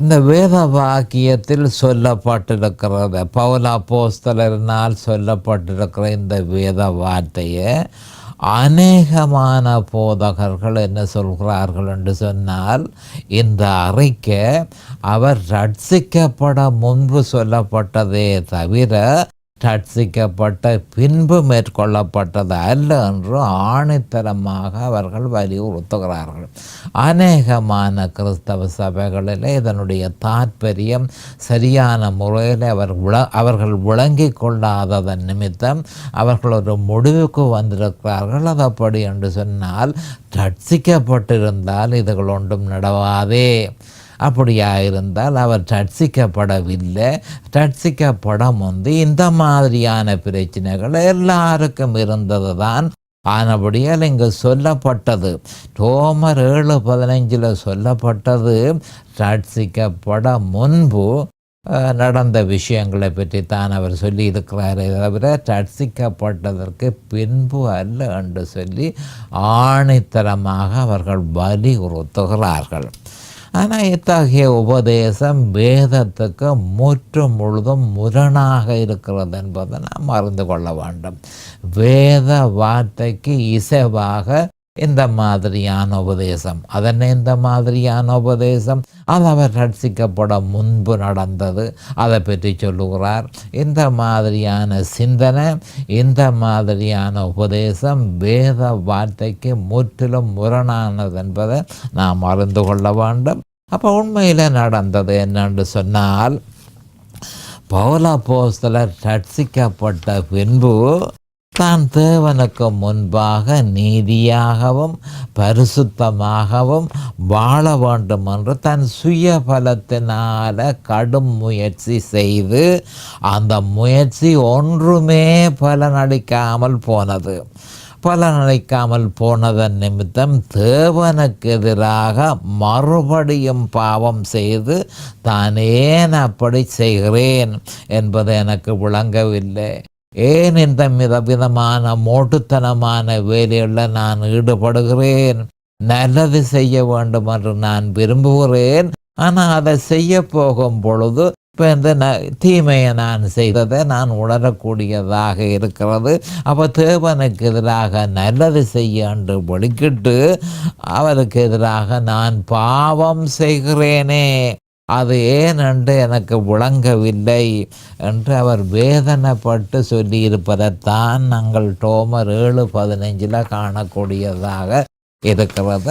இந்த வேத வாக்கியத்தில் சொல்லப்பட்டிருக்கிறது, பவுல் அப்போஸ்தலரினால் சொல்லப்பட்டிருக்கிற இந்த வேத வார்த்தையை அநேகமான போதகர்கள் என்ன சொல்கிறார்கள் என்று சொன்னால், இந்த அறிக்கை அவர் ரட்சிக்கப்பட முன்பு சொல்லப்பட்டதே தவிர ரட்சிக்கப்பட்ட பின்பு மேற்கொள்ளப்பட்டது அல்ல என்று ஆணித்தரமாக அவர்கள் வலியுறுத்துகிறார்கள். அநேகமான கிறிஸ்தவ சபைகளில் இதனுடைய தாற்பயம் சரியான முறையில் அவர்கள் விளங்கி கொள்ளாததன் நிமித்தம் அவர்கள் ஒரு முடிவுக்கு வந்திருக்கிறார்கள். அது அப்படி என்று சொன்னால், ரட்சிக்கப்பட்டிருந்தால் இதுகள் ஒன்றும் நடவாதே, அப்படியாயிருந்தால் அவர் ரட்சிக்கப்படவில்லை, ரட்சிக்கப்பட முந்தி இந்த மாதிரியான பிரச்சனைகள் எல்லாருக்கும் இருந்தது தான். ஆனபடியால் இங்கு சொல்லப்பட்டது, ரோமர் 7:15 சொல்லப்பட்டது ரட்சிக்கப்பட முன்பு நடந்த விஷயங்களை பற்றி தான் அவர் சொல்லி இருக்கிறாரே தவிர ரட்சிக்கப்பட்டதற்கு பின்பு அல்ல என்று சொல்லி ஆணித்தரமாக அவர்கள் வலியுறுத்துகிறார்கள். ஆனால் இத்தகைய உபதேசம் வேதத்துக்கு முழுதும் முரணாக இருக்கிறது என்பதை நாம் அறிந்து கொள்ள வேண்டும். வேத வார்த்தைக்கு இசைவாக இந்த மாதிரியான உபதேசம், அதனை இந்த மாதிரியான உபதேசம் அது அவர் ரட்சிக்கப்பட முன்பு நடந்தது, அதை பற்றி சொல்லுகிறார். இந்த மாதிரியான சிந்தனை, இந்த மாதிரியான உபதேசம் வேத வார்த்தைக்கு முற்றிலும் முரணானது என்பதை நாம் அறிந்து கொள்ள வேண்டும். அப்போ உண்மையில் நடந்தது என்னென்று சொன்னால், பவுல் அப்போஸ்தலர் ரட்சிக்கப்பட்ட பின்பு தான் தேவனுக்கு முன்பாக நீதியாகவும் பரிசுத்தமாகவும் வாழ வேண்டும் என்று தன் சுய பலத்தினால கடும் முயற்சி செய்து அந்த முயற்சி ஒன்றுமே பலனளிக்காமல் போனது. பலனளிக்காமல் போனதன் நிமித்தம் தேவனுக்கு எதிராக மறுபடியும் பாவம் செய்து தான் ஏன் அப்படி செய்கிறேன் என்பது எனக்கு விளங்கவில்லை. ஏன் இந்த விதமான மோட்டுத்தனமான வேலைகளில் நான் ஈடுபடுகிறேன்? நல்லது செய்ய வேண்டும் என்று நான் விரும்புகிறேன், ஆனால் அதை செய்ய போகும் பொழுது இப்போ இந்த தீமையை நான் செய்ததை நான் உணரக்கூடியதாக இருக்கிறது. அப்போ தேவனுக்கு எதிராக நல்லது செய்ய என்று வெளிக்கிட்டு அவருக்கு எதிராக நான் பாவம் செய்கிறேனே, அது ஏன் என்று எனக்கு விளங்கவில்லை என்று அவர் வேதனைப்பட்டு சொல்லியிருப்பதைத்தான் நாங்கள் ரோமர் 7:15 காணக்கூடியதாக இருக்கிறது.